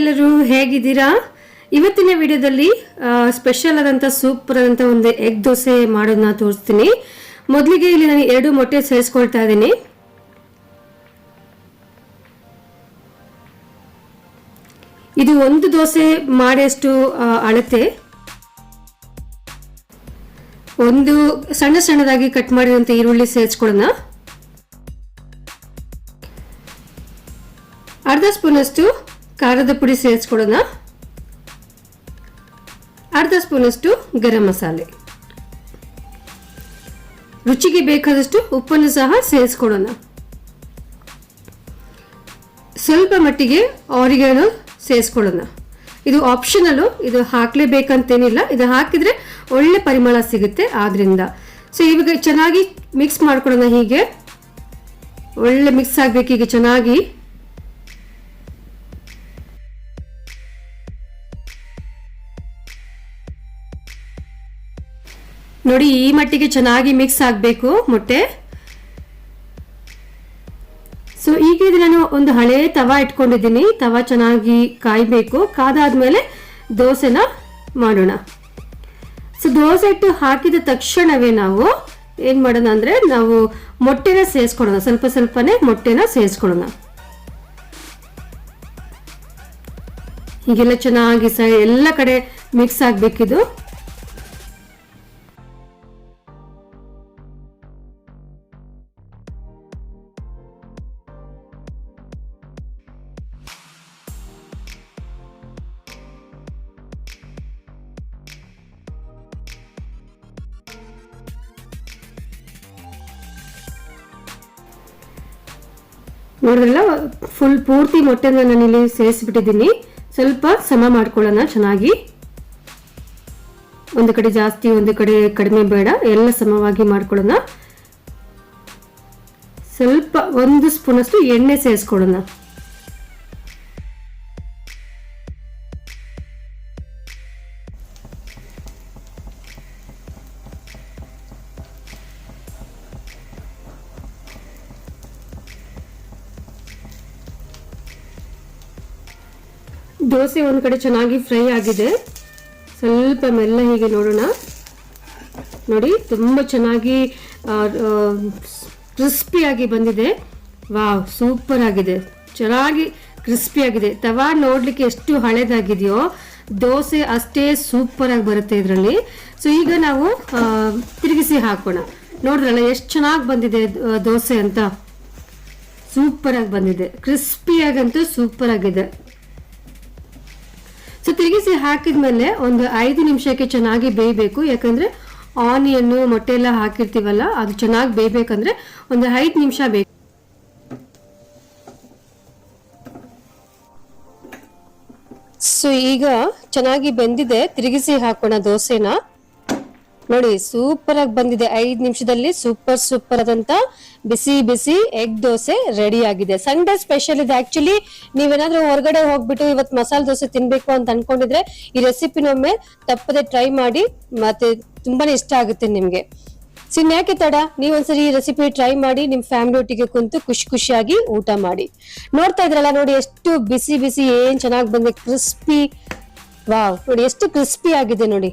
ಎಲ್ಲರೂ ಹೇಗಿದ್ದೀರಾ? ಇವತ್ತಿನ ವಿಡಿಯೋದಲ್ಲಿ ಸ್ಪೆಷಲ್ ಆದಂತ ಸೂಪರ್ ಆದಂತ ಒಂದು ಎಗ್ ದೋಸೆ ಮಾಡೋದನ್ನ ತೋರಿಸ್ತೀನಿ. ಮೊದಲಿಗೆ ಇಲ್ಲಿ ನಾನು 2 ಮೊಟ್ಟೆ ಸೇರಿಸ್ಕೊಳ್ತಾ ಇದ್ದೀನಿ. ಇದು ಒಂದು ದೋಸೆ ಮಾಡೋಷ್ಟು ಅಳತೆ. ಒಂದು ಸಣ್ಣ ಸಣ್ಣದಾಗಿ ಕಟ್ ಮಾಡಿದಂತ ಈರುಳ್ಳಿ ಸೇರಿಸ್ಕೊಳ್ಳೋಣ. ಅರ್ಧ ಸ್ಪೂನ್ ಅಷ್ಟು ಖಾರದ ಪುಡಿ ಸೇರಿಸ್ಕೊಳ್ಳೋಣ. ಅರ್ಧ ಸ್ಪೂನ್ ಅಷ್ಟು ಗರಂ ಮಸಾಲೆ, ರುಚಿಗೆ ಬೇಕಾದಷ್ಟು ಉಪ್ಪನ್ನು ಸಹ ಸೇರಿಸ್ಕೊಳ್ಳೋಣ. ಸ್ವಲ್ಪ ಮಟ್ಟಿಗೆ ಆರಿಗಾನೋ ಸೇರಿಸ್ಕೊಳ್ಳೋಣ. ಇದು ಆಪ್ಷನಲ್, ಇದು ಹಾಕ್ಲೇಬೇಕಂತೇನಿಲ್ಲ. ಇದು ಹಾಕಿದ್ರೆ ಒಳ್ಳೆ ಪರಿಮಳ ಸಿಗುತ್ತೆ ಆದ್ರಿಂದ. ಸೊ ಇವಾಗ ಚೆನ್ನಾಗಿ ಮಿಕ್ಸ್ ಮಾಡ್ಕೊಳ್ಳೋಣ. ಹೀಗೆ ಒಳ್ಳೆ ಮಿಕ್ಸ್ ಆಗ್ಬೇಕು. ಈಗ ಚೆನ್ನಾಗಿ ನೋಡಿ, ಈ ಮಟ್ಟಿಗೆ ಚೆನ್ನಾಗಿ ಮಿಕ್ಸ್ ಆಗಬೇಕು ಮೊಟ್ಟೆ. ಸೊ ಈಗ ಇದು ನಾನು ಒಂದು ಹಳೆ ತವಾ ಇಟ್ಕೊಂಡಿದ್ದೀನಿ. ತವಾ ಚೆನ್ನಾಗಿ ಕಾಯಬೇಕು. ಕಾದಾದ್ಮೇಲೆ ದೋಸೆನ ಮಾಡೋಣ. ಸೊ ದೋಸೆ ಇಟ್ಟು ಹಾಕಿದ ತಕ್ಷಣವೇ ನಾವು ಏನ್ ಮಾಡೋಣ ಅಂದ್ರೆ ನಾವು ಮೊಟ್ಟೆನ ಸೇರಿಸ್ಕೊಳ್ಳೋಣ. ಸ್ವಲ್ಪ ಸ್ವಲ್ಪನೇ ಮೊಟ್ಟೆನ ಸೇರಿಸ್ಕೊಳ್ಳೋಣ. ಹೀಗೆಲ್ಲ ಚೆನ್ನಾಗಿ ಎಲ್ಲ ಕಡೆ ಮಿಕ್ಸ್ ಆಗ್ಬೇಕಿದು. ನೋಡಿದ್ರಲ್ಲ, ಫುಲ್ ಪೂರ್ತಿ ಮೊಟ್ಟೆನ ನಾನಿಲ್ಲಿ ಸೇರಿಸ್ಬಿಟ್ಟಿದ್ದೀನಿ. ಸ್ವಲ್ಪ ಸಮ ಮಾಡ್ಕೊಳ್ಳೋಣ ಚೆನ್ನಾಗಿ. ಒಂದು ಕಡೆ ಜಾಸ್ತಿ ಒಂದು ಕಡೆ ಕಡಿಮೆ ಬೇಡ, ಎಲ್ಲ ಸಮವಾಗಿ ಮಾಡ್ಕೊಳ್ಳೋಣ. ಸ್ವಲ್ಪ 1 ಸ್ಪೂನ್ ಅಷ್ಟು ಎಣ್ಣೆ ಸೇರಿಸ್ಕೊಳ್ಳೋಣ. ದೋಸೆ ಒಂದು ಕಡೆ ಚೆನ್ನಾಗಿ ಫ್ರೈ ಆಗಿದೆ. ಸ್ವಲ್ಪ ಮೆಲ್ಲ ಹೀಗೆ ನೋಡೋಣ. ನೋಡಿ, ತುಂಬ ಚೆನ್ನಾಗಿ ಕ್ರಿಸ್ಪಿಯಾಗಿ ಬಂದಿದೆ. ವಾವ್, ಸೂಪರ್ ಆಗಿದೆ. ಚೆನ್ನಾಗಿ ಕ್ರಿಸ್ಪಿ ಆಗಿದೆ. ತವಾ ನೋಡ್ಲಿಕ್ಕೆ ಎಷ್ಟು ಹಳೇದಾಗಿದೆಯೋ ದೋಸೆ ಅಷ್ಟೇ ಸೂಪರ್ ಆಗಿ ಬರುತ್ತೆ ಇದರಲ್ಲಿ. ಸೊ ಈಗ ನಾವು ತಿರುಗಿಸಿ ಹಾಕೋಣ. ನೋಡ್ರಲ್ಲ ಎಷ್ಟು ಚೆನ್ನಾಗಿ ಬಂದಿದೆ ದೋಸೆ ಅಂತ. ಸೂಪರ್ ಆಗಿ ಬಂದಿದೆ. ಕ್ರಿಸ್ಪಿಯಾಗಂತೂ ಸೂಪರ್ ಆಗಿದೆ. ಸೊ ತಿರುಗಿಸಿ ಹಾಕಿದ್ಮೇಲೆ ಒಂದು 5 ನಿಮಿಷಕ್ಕೆ ಚೆನ್ನಾಗಿ ಬೇಯಬೇಕು. ಯಾಕಂದ್ರೆ ಆನಿಯನ್ನು ಮೊಟ್ಟೆ ಎಲ್ಲ ಹಾಕಿರ್ತೀವಲ್ಲ, ಅದು ಚೆನ್ನಾಗಿ ಬೇಯಬೇಕಂದ್ರೆ ಒಂದು 5 ನಿಮಿಷ ಬೇಕು. ಸೊ ಈಗ ಚೆನ್ನಾಗಿ ಬೆಂದಿದೆ. ತಿರುಗಿಸಿ ಹಾಕೋಣ ದೋಸೆನ. ನೋಡಿ, ಸೂಪರ್ ಆಗಿ ಬಂದಿದೆ. 5 ನಿಮಿಷದಲ್ಲಿ ಸೂಪರ್ ಆದಂತ ಬಿಸಿ ಬಿಸಿ ಎಗ್ ದೋಸೆ ರೆಡಿ ಆಗಿದೆ. ಸಂಡೇ ಸ್ಪೆಷಲ್ ಇದೆ. ಆಕ್ಚುಲಿ ನೀವೇನಾದ್ರೂ ಹೊರಗಡೆ ಹೋಗ್ಬಿಟ್ಟು ಇವತ್ತು ಮಸಾಲೆ ದೋಸೆ ತಿನ್ಬೇಕು ಅಂತ ಅನ್ಕೊಂಡಿದ್ರೆ ಈ ರೆಸಿಪಿನೊಮ್ಮೆ ತಪ್ಪದೆ ಟ್ರೈ ಮಾಡಿ. ಮತ್ತೆ ತುಂಬಾನೇ ಇಷ್ಟ ಆಗುತ್ತೆ ನಿಮ್ಗೆ. ಯಾಕೆ ತಡ, ನೀವೊಂದ್ಸರಿ ಈ ರೆಸಿಪಿ ಟ್ರೈ ಮಾಡಿ ನಿಮ್ ಫ್ಯಾಮಿಲಿ ಒಟ್ಟಿಗೆ ಕುಂತು ಖುಷಿಯಾಗಿ ಊಟ ಮಾಡಿ. ನೋಡ್ತಾ ಇದ್ರಲ್ಲ, ನೋಡಿ ಎಷ್ಟು ಬಿಸಿ ಬಿಸಿ ಏನ್ ಚೆನ್ನಾಗಿ ಬಂದಿದೆ. ಕ್ರಿಸ್ಪಿ. ವಾವ್, ನೋಡಿ ಎಷ್ಟು ಕ್ರಿಸ್ಪಿ ಆಗಿದೆ. ನೋಡಿ,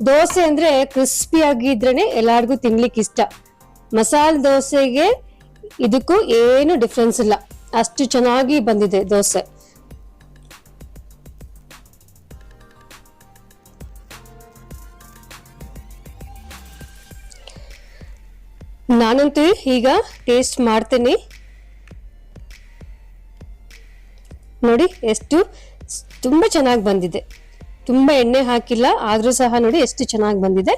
ದೋಸೆ ಅಂದ್ರೆ ಕ್ರಿಸ್ಪಿ ಆಗಿದ್ರೇನೆ ಎಲ್ಲಾರ್ಗು ತಿನ್ಲಿಕ್ಕೆ ಇಷ್ಟ. ಮಸಾಲೆ ದೋಸೆಗೆ ಇದಕ್ಕೂ ಏನು ಡಿಫ್ರೆನ್ಸ್ ಇಲ್ಲ, ಅಷ್ಟು ಚೆನ್ನಾಗಿ ಬಂದಿದೆ ದೋಸೆ. ನಾನಂತೂ ಈಗ ಟೇಸ್ಟ್ ಮಾಡ್ತೀನಿ. ನೋಡಿ, ಎಷ್ಟು ತುಂಬಾ ಚೆನ್ನಾಗಿ ಬಂದಿದೆ. ತುಂಬಾ ಎಣ್ಣೆ ಹಾಕಿಲ್ಲ, ಆದ್ರೂ ಸಹ ನೋಡಿ ಎಷ್ಟು ಚೆನ್ನಾಗಿ ಬಂದಿದೆ.